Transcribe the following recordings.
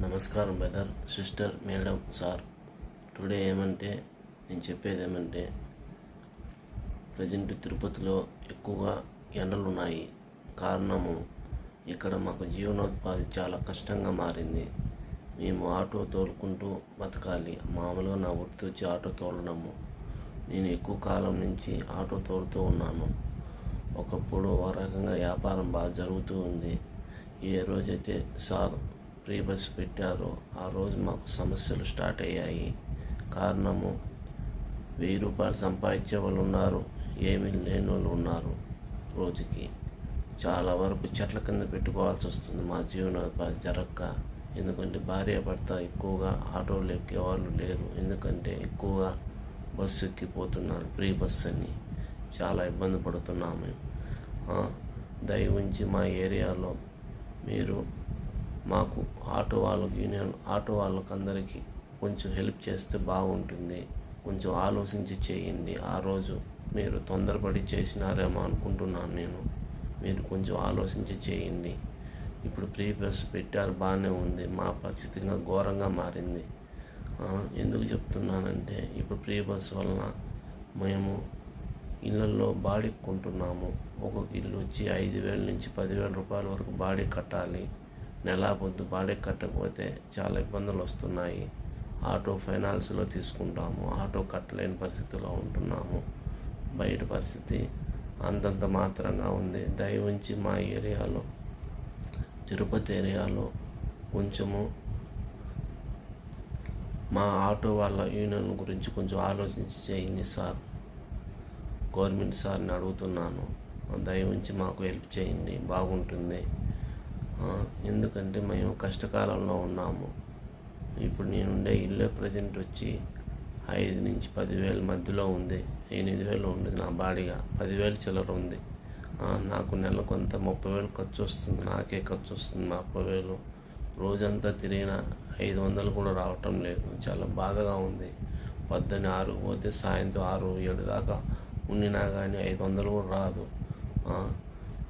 నమస్కారం brother, sister, madam, sir. Today నేను చెప్పేది ఏమంటే ప్రజెంట్ తిరుపతిలో ఎక్కువగా ఎండలు ఉన్నాయి. కారణము ఇక్కడ మాకు జీవనోపాధి చాలా కష్టంగా మారింది. మేము ఆటో తోలుకుంటూ బతకాలి. మామూలుగా నా వృత్తి వచ్చి ఆటో తోలడము. నేను ఎక్కువ కాలం నుంచి ఆటో తోలుతూ ఉన్నాను. ఒకప్పుడు ఒక రకంగా వ్యాపారం బాగా జరుగుతూ ఉంది. ఏ రోజైతే సార్ ఫ్రీ బస్సు పెట్టారో ఆ రోజు మాకు సమస్యలు స్టార్ట్ అయ్యాయి. కారణము 1000 రూపాయలు సంపాదించే వాళ్ళు ఉన్నారు, ఏమీ లేని వాళ్ళు ఉన్నారు. రోజుకి చాలా వరకు చెట్ల కింద పెట్టుకోవాల్సి వస్తుంది మా జీవనోపాధి జరగక. ఎందుకంటే భార్య భర్త ఎక్కువగా ఆటోలు ఎక్కేవాళ్ళు లేరు. ఎందుకంటే ఎక్కువగా బస్సు ఎక్కిపోతున్నారు, ఫ్రీ బస్సు అని. చాలా ఇబ్బంది పడుతున్నాము. దయ ఉంచి మా ఏరియాలో మీరు మాకు ఆటో వాళ్ళకి అందరికీ కొంచెం హెల్ప్ చేస్తే బాగుంటుంది. కొంచెం ఆలోచించి చేయండి. ఆ రోజు మీరు తొందరపడి చేసినారేమో అనుకుంటున్నాను నేను. మీరు కొంచెం ఆలోచించి చేయండి. ఇప్పుడు ఫ్రీ బస్సు పెట్టారు, బాగానే ఉంది. మా పరిస్థితి ఇంకా ఘోరంగా మారింది. ఎందుకు చెప్తున్నానంటే ఇప్పుడు ఫ్రీ బస్సు వలన మేము ఇళ్ళల్లో బాడీకి కొంటున్నాము. ఒక్కొక్క ఇల్లు వచ్చి 5,000 నుంచి 10,000 రూపాయల వరకు బాడీ కట్టాలి. నెలా పొద్దు బాడీ కట్టకపోతే చాలా ఇబ్బందులు వస్తున్నాయి. ఆటో ఫైనాన్స్లో తీసుకుంటాము, ఆటో కట్టలేని పరిస్థితిలో ఉంటున్నాము. బయట పరిస్థితి అంతంత మాత్రంగా ఉంది. దయ ఉంచి మా ఏరియాలో, తిరుపతి ఏరియాలో కొంచెము మా ఆటో వాళ్ళ యూనియన్ గురించి కొంచెం ఆలోచించి చేయండి సార్. గవర్నమెంట్ సార్ని అడుగుతున్నాను, దయ ఉంచి మాకు హెల్ప్ చేయండి, బాగుంటుంది. ఎందుకంటే మేము కష్టకాలంలో ఉన్నాము. ఇప్పుడు నేనుండే ఇల్లు ప్రజెంట్ వచ్చి 5 నుంచి 10,000 మధ్యలో ఉంది. 8,000 ఉంది నా బాడీగా, 10,000 చిల్లర ఉంది. నాకు నెల కొంత 30,000 ఖర్చు వస్తుంది. నాకే ఖర్చు వస్తుంది 30,000. రోజంతా తిరిగినా 500 కూడా రావటం లేదు. చాలా బాధగా ఉంది. పొద్దున్న 6కు పోతే సాయంత్రం 6, 7 దాకా ఉండినా కానీ 500 కూడా రాదు.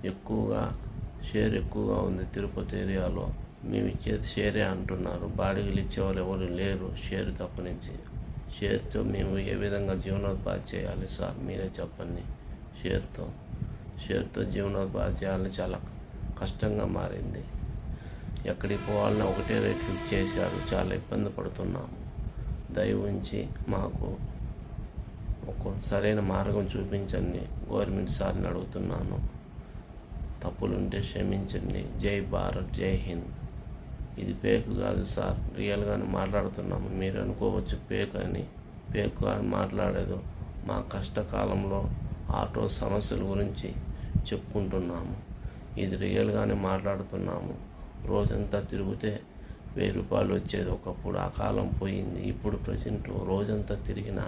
ఎక్కువగా ఉంది తిరుపతి ఏరియాలో. మేము ఇచ్చేది షేరే అంటున్నారు. బాడీలు ఇచ్చేవాళ్ళు ఎవరు లేరు షేర్ తప్ప నుంచి. షేర్తో మేము ఏ విధంగా జీవనోపాధి చేయాలి సార్, మీరే చెప్పండి. షేర్తో జీవనోపాధి చేయాలని చాలా కష్టంగా మారింది. ఎక్కడికి పోవాలన్నా ఒకటే రేట్లు చేశారు. చాలా ఇబ్బంది పడుతున్నాము. దయ ఉంచి మాకు ఒక సరైన మార్గం చూపించండి. గవర్నమెంట్ సార్ని అడుగుతున్నాను. తప్పులుంటే క్షమించండి. జై భారత్, జై హింద్. ఇది పేకు కాదు సార్, రియల్గానే మాట్లాడుతున్నాము. మీరు అనుకోవచ్చు పేకు అని మాట్లాడేదు. మా కష్టకాలంలో ఆటో సమస్యల గురించి చెప్పుకుంటున్నాము. ఇది రియల్గానే మాట్లాడుతున్నాము. రోజంతా తిరిగితే 1000 రూపాయలు వచ్చేది ఒకప్పుడు. ఆ కాలం పోయింది. ఇప్పుడు ప్రజెంట్ రోజంతా తిరిగినా,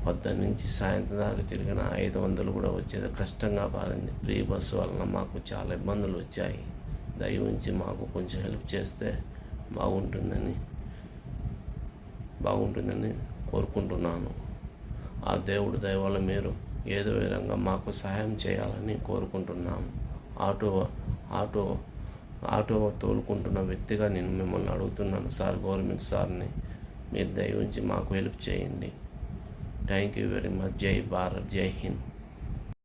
పొద్దున్న నుంచి సాయంత్రం దాకా తిరిగిన 500 కూడా వచ్చేది కష్టంగా మారింది. ఫ్రీ బస్సు వలన మాకు చాలా ఇబ్బందులు వచ్చాయి. దయ ఉంచి మాకు కొంచెం హెల్ప్ చేస్తే బాగుంటుందని కోరుకుంటున్నాను. ఆ దేవుడి దయ వల్ల మీరు ఏదో విధంగా మాకు సహాయం చేయాలని కోరుకుంటున్నాము. ఆటో తోలుకుంటున్న వ్యక్తిగా నేను మిమ్మల్ని అడుగుతున్నాను సార్, గవర్నమెంట్ సార్ని. మీరు దయ ఉంచి మాకు హెల్ప్ చేయండి. Thank you very much. జై భారత్, జై హింద్.